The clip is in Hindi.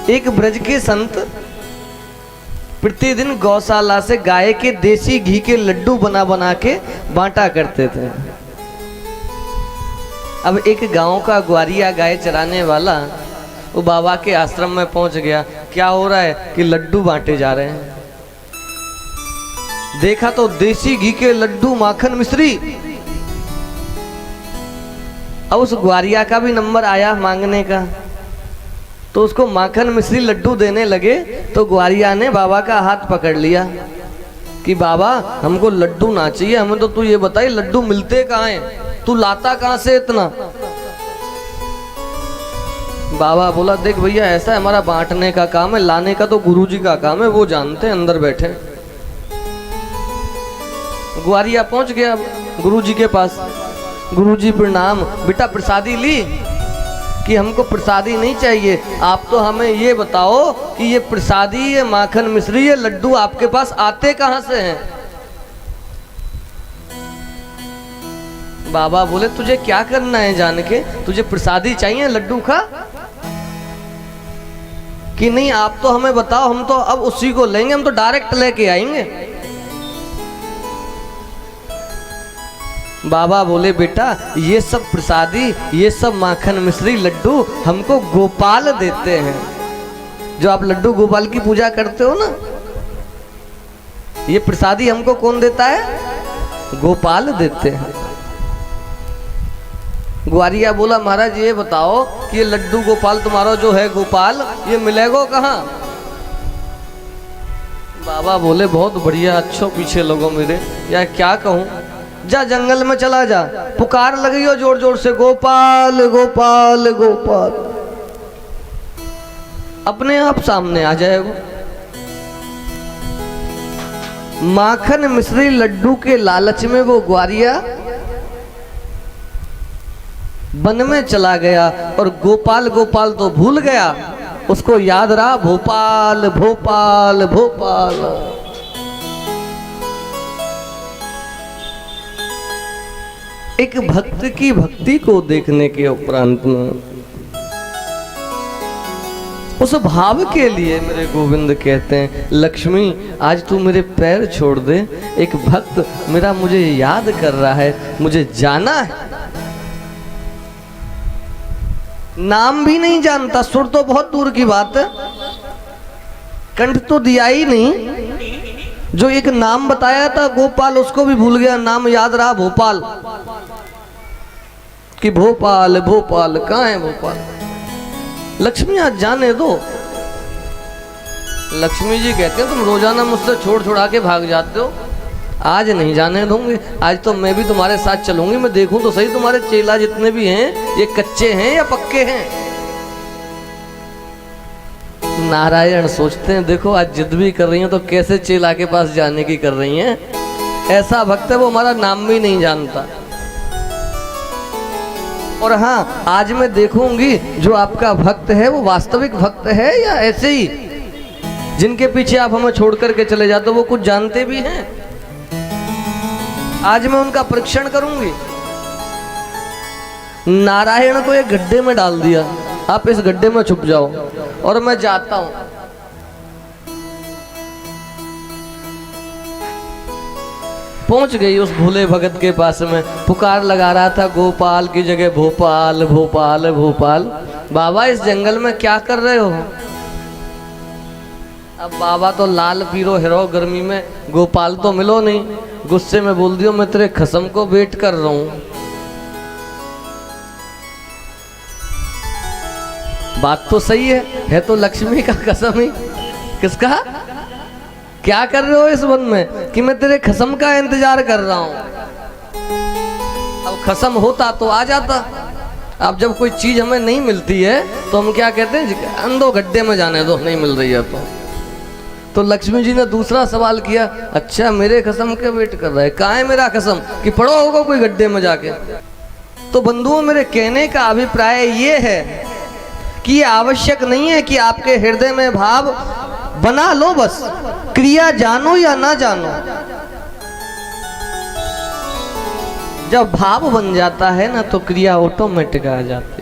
एक ब्रज के संत प्रतिदिन गौशाला से गाय के देसी घी के लड्डू बना बना के बांटा करते थे। अब एक गांव का ग्वारिया गाय चराने वाला वो बाबा के आश्रम में पहुंच गया। क्या हो रहा है कि लड्डू बांटे जा रहे हैं। देखा तो देसी घी के लड्डू, माखन मिश्री। अब उस ग्वारिया का भी नंबर आया मांगने का, तो उसको माखन मिश्री लड्डू देने लगे तो ग्वारिया ने बाबा का हाथ पकड़ लिया कि बाबा हमको लड्डू ना चाहिए, हमें तो तू ये बताई लड्डू मिलते कहाँ हैं, तू लाता कहाँ से इतना। बाबा बोला देख भैया ऐसा है, हमारा बांटने का काम है, लाने का तो गुरुजी का काम है, वो जानते हैं, अंदर बैठे। ग्वारिया पहुंच गया गुरुजी के पास। गुरुजी प्रणाम, बेटा प्रसादी ली? कि हमको प्रसादी नहीं चाहिए, आप तो हमें ये बताओ कि ये प्रसादी, ये माखन मिश्री, ये लड्डू आपके पास आते कहां से हैं। बाबा बोले तुझे क्या करना है जान के, तुझे प्रसादी चाहिए लड्डू का? कि नहीं आप तो हमें बताओ, हम तो अब उसी को लेंगे, हम तो डायरेक्ट लेके आएंगे। बाबा बोले बेटा ये सब प्रसादी, ये सब माखन मिश्री लड्डू हमको गोपाल देते हैं। जो आप लड्डू गोपाल की पूजा करते हो ना, ये प्रसादी हमको कौन देता है? गोपाल देते हैं। ग्वारिया बोला महाराज ये बताओ कि ये लड्डू गोपाल तुम्हारा जो है गोपाल, ये मिलेगा कहाँ? बाबा बोले बहुत बढ़िया, अच्छो पीछे लोगों मेरे, या क्या कहूँ, जा जंगल में चला जा, पुकार लगी हो जोर जोर से गोपाल गोपाल गोपाल, अपने आप सामने आ जाएगा। माखन मिश्री लड्डू के लालच में वो ग्वारिया वन में चला गया और गोपाल गोपाल तो भूल गया, उसको याद रहा भोपाल भोपाल भोपाल। एक भक्त की भक्ति को देखने के उपरांत में उस भाव के लिए मेरे गोविंद कहते हैं लक्ष्मी आज तू मेरे पैर छोड़ दे, एक भक्त मेरा मुझे याद कर रहा है, मुझे जाना है। नाम भी नहीं जानता, सुर तो बहुत दूर की बात है, कंठ तो दिया ही नहीं। जो एक नाम बताया था गोपाल उसको भी भूल गया, नाम याद रहा भोपाल, कि भोपाल भोपाल कहाँ है भोपाल। लक्ष्मी आज जाने दो। लक्ष्मी जी कहते हैं तुम रोजाना मुझसे छोड़ छोड़ा के भाग जाते हो, आज नहीं जाने दूंगी, आज तो मैं भी तुम्हारे साथ चलूंगी, मैं देखूं तो सही तुम्हारे चेला जितने भी हैं ये कच्चे हैं या पक्के हैं। नारायण सोचते हैं देखो आज जिद भी कर रही हैं तो कैसे चेला के पास जाने की कर रही हैं। ऐसा भक्त है वो हमारा नाम भी नहीं जानता। और हाँ आज मैं देखूंगी जो आपका भक्त है वो वास्तविक भक्त है या ऐसे ही जिनके पीछे आप हमें छोड़ करके चले जाते हो वो कुछ जानते भी हैं। आज मैं उनका परीक्षण करूंगी। नारायण को एक गड्ढे में डाल दिया, आप इस गड्ढे में छुप जाओ और मैं जाता हूं। पहुंच गई उस भोले भगत के पास में, पुकार लगा रहा था गोपाल की जगह भोपाल भोपाल भोपाल। बाबा इस जंगल में क्या कर रहे हो? अब बाबा तो लाल पीरो हिरो गर्मी में, गोपाल तो मिलो नहीं। गुस्से में बोल दियो मैं तेरे खसम को वेट कर रहा हूं। बात तो सही है तो लक्ष्मी का कसम ही। किसका? क्या कर रहे हो इस वन में? कि मैं तेरे खसम का इंतजार कर रहा हूं। अब खसम होता तो आ जाता। अब जब कोई चीज हमें नहीं मिलती है तो हम क्या कहते हैं, अंधो गड्ढे में जाने दो, नहीं मिल रही है तो लक्ष्मी जी ने दूसरा सवाल किया, अच्छा मेरे कसम के वेट कर रहा है, कहाँ है मेरा कसम? कि पड़ो होगा कोई गड्ढे में जाके। तो बंधुओं मेरे कहने का अभिप्राय ये है कि ये आवश्यक नहीं है कि आपके हृदय में भाव बना लो, बस क्रिया जानो या ना जानो। जब भाव बन जाता है ना तो क्रिया ऑटोमेटिक आ जाती है।